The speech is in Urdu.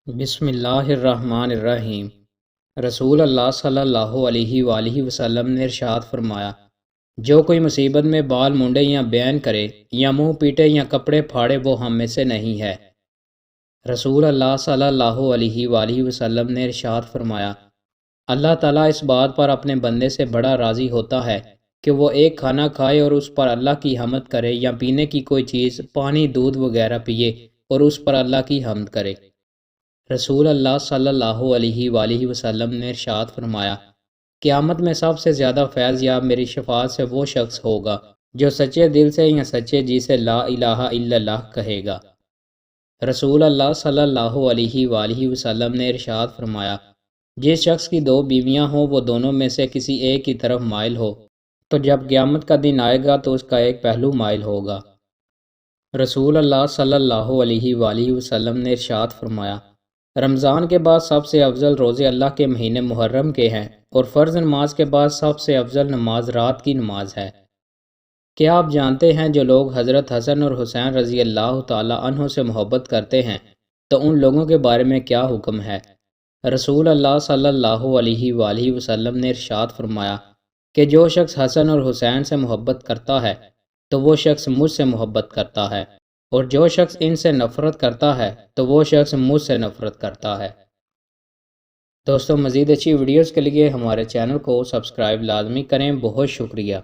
بسم اللہ الرحمن الرحیم۔ رسول اللہ صلی اللہ علیہ وآلہ وسلم نے ارشاد فرمایا، جو کوئی مصیبت میں بال مونڈے یا بیان کرے یا منہ پیٹے یا کپڑے پھاڑے وہ ہم میں سے نہیں ہے۔ رسول اللہ صلی اللہ علیہ وآلہ وسلم نے ارشاد فرمایا، اللہ تعالیٰ اس بات پر اپنے بندے سے بڑا راضی ہوتا ہے کہ وہ ایک کھانا کھائے اور اس پر اللہ کی حمد کرے، یا پینے کی کوئی چیز پانی دودھ وغیرہ پیے اور اس پر اللہ کی حمد کرے۔ رسول اللہ صلی اللہ علیہ وآلہ وسلم نے ارشاد فرمایا، قیامت میں سب سے زیادہ فیض یاب میری شفاعت سے وہ شخص ہوگا جو سچے دل سے یا سچے جی سے لا الہ الا اللہ کہے گا۔ رسول اللہ صلی اللہ علیہ وآلہ وسلم نے ارشاد فرمایا، جس شخص کی دو بیویاں ہوں وہ دونوں میں سے کسی ایک کی طرف مائل ہو تو جب قیامت کا دن آئے گا تو اس کا ایک پہلو مائل ہوگا۔ رسول اللہ صلی اللہ علیہ وآلہ وسلم نے ارشاد فرمایا، رمضان کے بعد سب سے افضل روزے اللہ کے مہینے محرم کے ہیں، اور فرض نماز کے بعد سب سے افضل نماز رات کی نماز ہے۔ کیا آپ جانتے ہیں جو لوگ حضرت حسن اور حسین رضی اللہ تعالی عنہ سے محبت کرتے ہیں تو ان لوگوں کے بارے میں کیا حکم ہے؟ رسول اللہ صلی اللہ علیہ وآلہ وسلم نے ارشاد فرمایا کہ جو شخص حسن اور حسین سے محبت کرتا ہے تو وہ شخص مجھ سے محبت کرتا ہے، اور جو شخص ان سے نفرت کرتا ہے تو وہ شخص مجھ سے نفرت کرتا ہے۔ دوستوں، مزید اچھی ویڈیوز کے لیے ہمارے چینل کو سبسکرائب لازمی کریں۔ بہت شکریہ۔